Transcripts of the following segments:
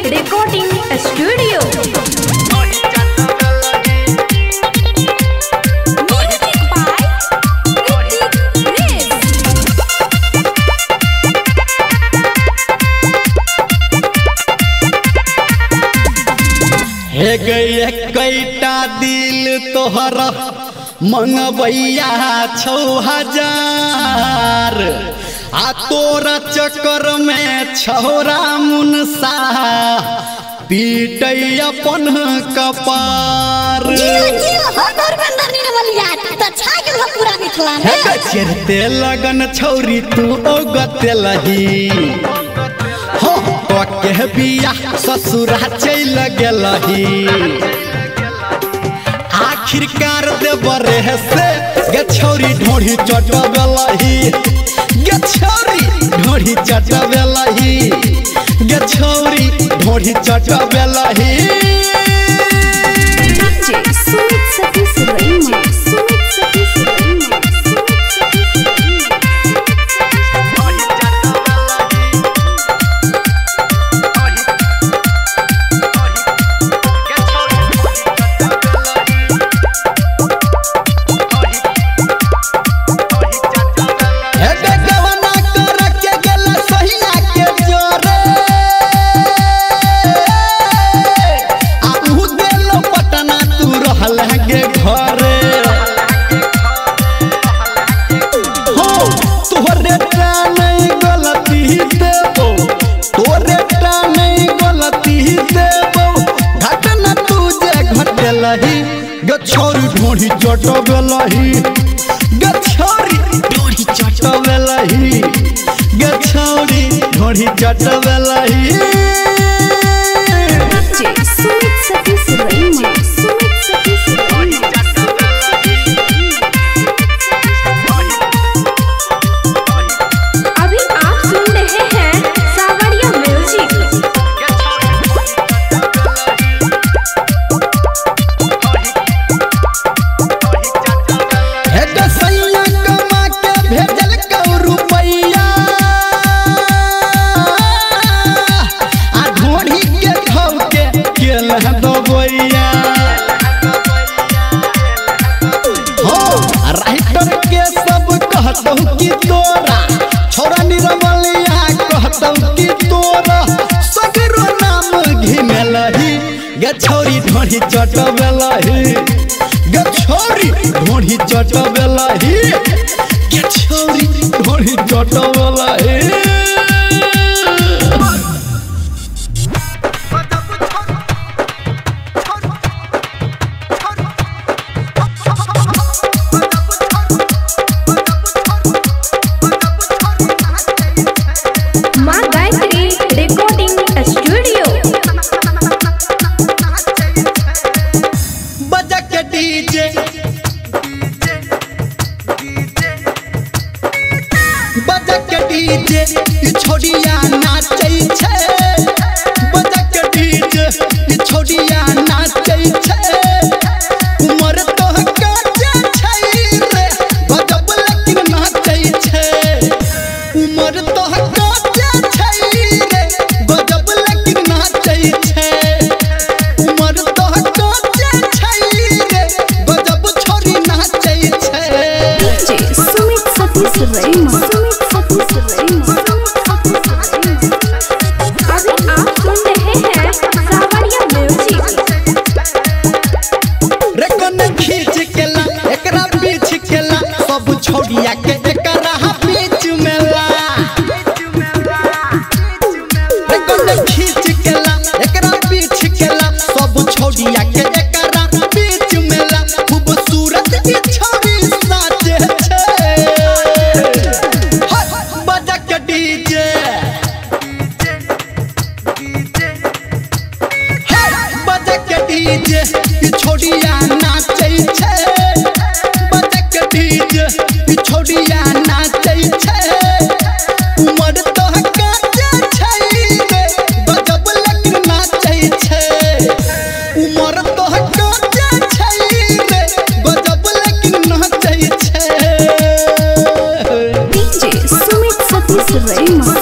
Recording studio. हे गई कैटा दिल तोहरा मंगबैया 6000 आ तोरा चक्कर में छौरा मुनसा पीटै अपन कपार। चरते लगन छौरी तू ओगते लही के बिया ससुरा चल गेलही आखिरकार देवरे से गे छौरी ढोढ़ी चटबेलही गे छौरी ढोढ़ी चटबेलही गे छौरी ढोढ़ी चटबेलही। गछौरी ढोढ़ी चटबेलही गछौरी ढोढ़ी चटबेलही गछौरी ढोढ़ी चटबेलही। अभी आप सुन रहे हैं सावरिया म्यूजिक। राइटर के सब कहतौ कि तोरा छोरा निरमलिया कहतौ कि तोरा सगरो नाम घिमेलही गे छौरी ढोढ़ी चटबेलही गे छौरी ढोढ़ी चटबेलही गे छौरी ढोढ़ी चटबेलही। डीजे छोड़िया नाचै छै बजा के डीजे छोड़िया नाचै छै उमर तो काचे छै रे गजब लेकिन नाचै छै उमर तो काचे छै रे गजब लेकिन नाचै छै उमर तो काचे छै रे गजब छोरी नाचै छै। सुमित सतीश रईमा। छोड़िया के एकरा बीच में ला खींच के ला एकरा बीच के ला सब छोड़िया के एकरा बीच में ला खूबसूरत ई छोरी नाचे छै बजा के डीजे बजा के डीजे छोड़िया नाचै छै बजा के डीजे छोड़िया नाचै छै उमर तो काचे छै रे गजब लेकिन नाचै छै उमर तो काचे छै रे गजब लेकिन नाचै छै। डीजे सुमित सतीश रईमा।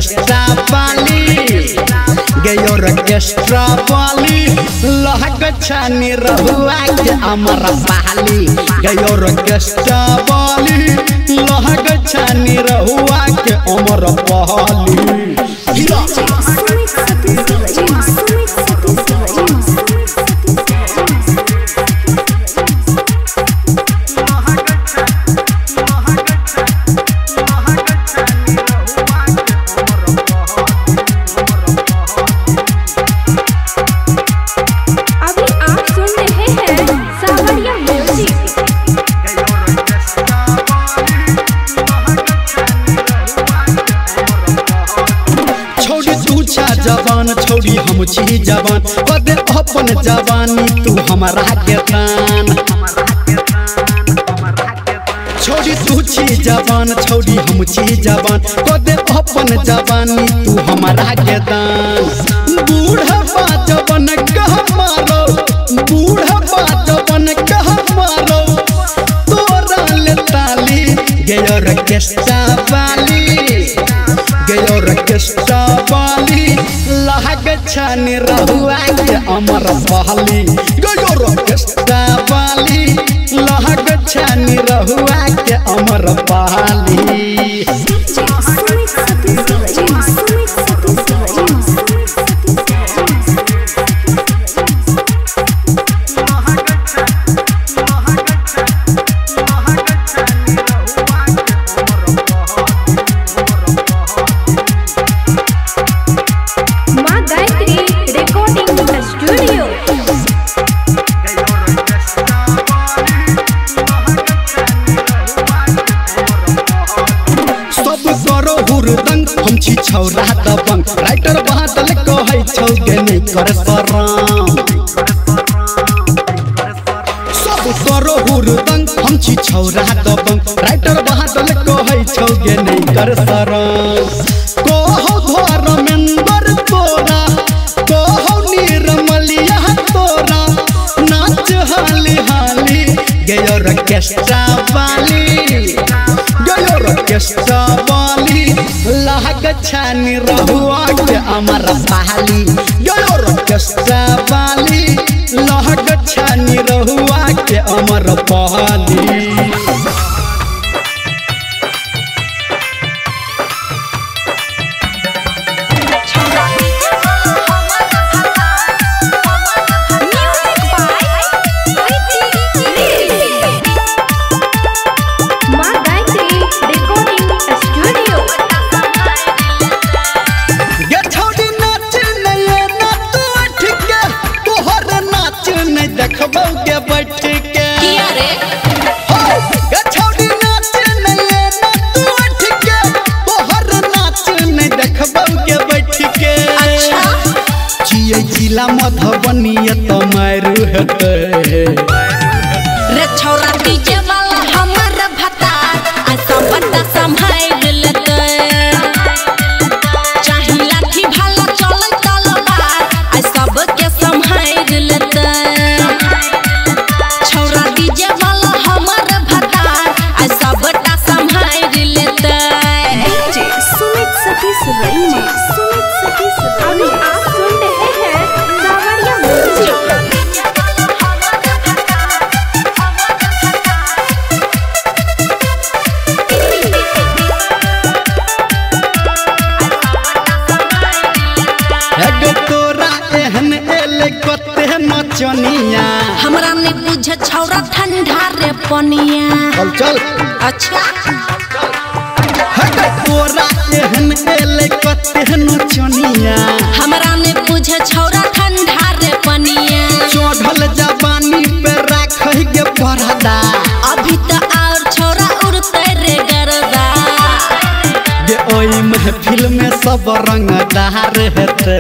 ऑर्केस्ट्रा वाली गयो ऑर्केस्ट्रा वाली लहक छानी रहुआ के अमर पाली गयो ऑर्केस्ट्रा वाली लहक छानी रहुआ के अमर पाली जवान छोड़ी हम छी जवान कदे अपन जवानी तू हमारा के दान छोड़ी तू छी जवान छोड़ी हम छी जवान कदे अपन जवानी तू हमारा के दान बूढ़ा जवान कह मारो बूढ़ा जवान कह मारो तोरा ले ताली गयो ऑर्केस्ट्रा वाली गयो ऑर्केस्ट्रा वाली लहक छानी रहुआ के अमर पाली गयो ऑर्केस्ट्रा वाली लहक छानी रहुआ के अमर पाली हम छी छौरा दबंग राइटर बादल कहै छौ गे नहीं कर शरम सब करो हुरदंग हम छी छौरा दबंग राइटर बादल कहै छौ गे नहीं कर शरम कहो धर्मेंद्र तोरा कहो निर्मलिया तोरा नाच हाली हाली गयो ऑर्केस्ट्रा वाली गयो ऑर्केस्ट्रा वाली लहक छानी रहुआ के अमर पाली गयो ऑर्केस्ट्रा वाली लहक छानी रहुआ के अमर पाली जिला मधुबनिया तो मारू हेते रे छौरा डीजे वाला हमर भता आ सब बता संभाल लेते चाही लाठी भाला चल तलवार आ सब के संभाल लेते छौरा डीजे वाला हमर भता आ सब बता संभाल लेते डीजे सुमित सतीश रईमा सुमित सतीश अभी आप सुन रहे हैं सावरिया म्यूजिक नचनिया हमरा ने बुझे छौरा ठंडा रे पनिया चल चल अच्छा हट तोरा एहन एले कते नचनिया हमरा ने बुझे छौरा ठंडा रे पनिया चढ़ल जवानी पे राखै के परदा अभी तो और छौरा उड़ते रे गरदा जे ओई महफिल में सब रंगदार हेते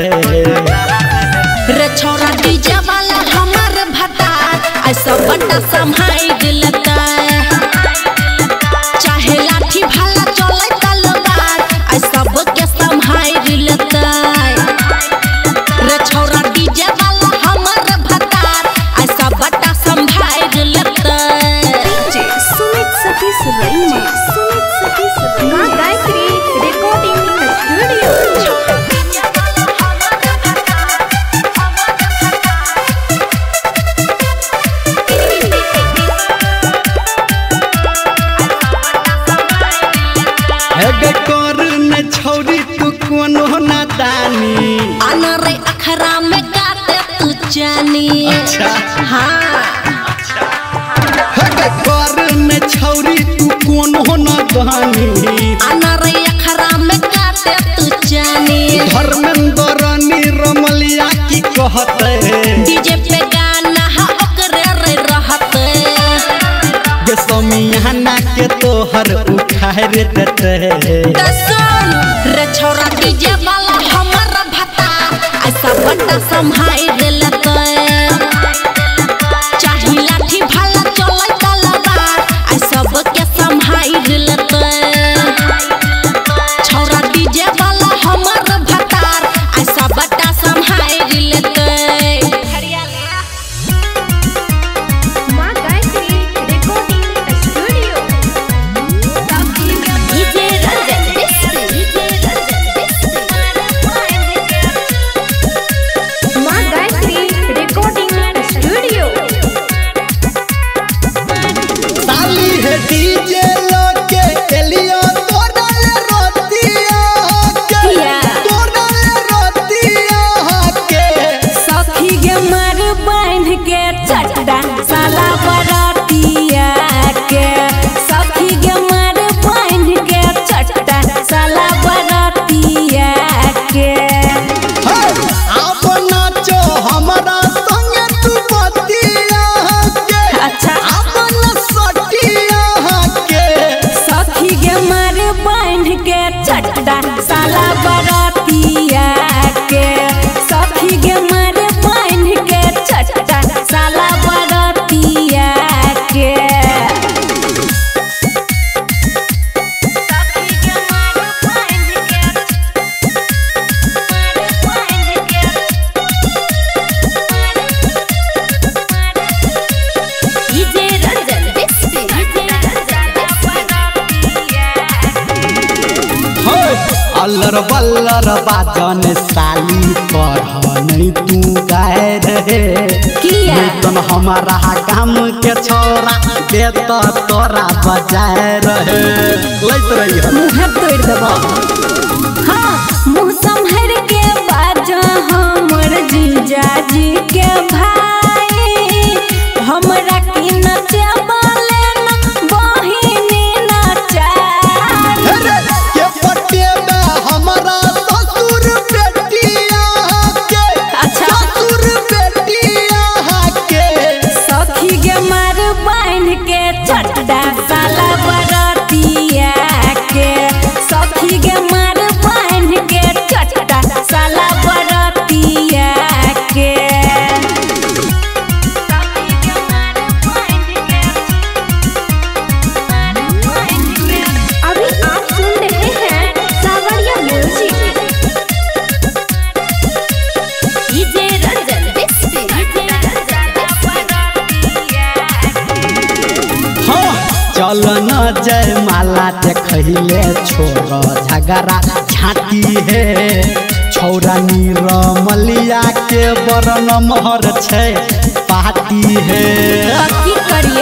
रे छौरा डीजे वाला हमर भता ऐसा बड़ा संभाल लेता चाहे लाठी भाला चले तलवार ऐसा के संभाल लेता रे छौरा डीजे वाला हमर भता ऐसा बड़ा संभाल लेता डीजे सुमित सतीश रईमा सुमित सतीश मां गायत्री रिकॉर्डिंग स्टूडियो काहे देते दसन रे छौरा डीजे वाला हमर भता ऐसा बड़ा संभाई देलते चाही लाठी भाला चलै तलवार ऐ सब के संभाई देलते छौरा डीजे वाला हमर भता ऐसा बड़ा संभाई देलते माँ Gayatri recording studio DJ Ranjan माँ गायत्री रिकॉर्डिंग स्टूडियो साली है डीजे लोके एलियो तोड़ल रोतिया के सखी गे मार बांध के चट्टा साला बरातिया के सखी गे मार बांध के चट्टा साला बरातिया के आप नाचो हमारा संगे तू बतिया के अच्छा अपन सटिया के सखी गे मार बांध के चट्टा साला बरातिया के सखी गे मार बांध के चट्टा साला बरातिया के डीजे रंजन अल्लर बल्लर बाजन साली पढ़ नहीं तू गाए रहे किया? वेतन हमारा काम के छोरा देत तोरा बजाए रहे लैत रही मुँह तोड़ देबो हाँ मुँह संभर के बाजा हमर जीजाजी के भाई हमरा की नचे बोले न बहिनी नचाई के पट्टे में हमारा ससुर बेटिया के अच्छा। ससुर बेटिया के सखी गे मार बांध के चट्टा साला बरातिया के सखी गे मार बांध के चट्टा साला बरातिया के अभी आप सुन रहे हैं सावरिया म्यूजिक डीजे रंजन हाँ चल न जय माला देखले छोड़ झगड़ा झाँटी है छौरा नीरमलिया के बरन महर छै पार्टी है की करिए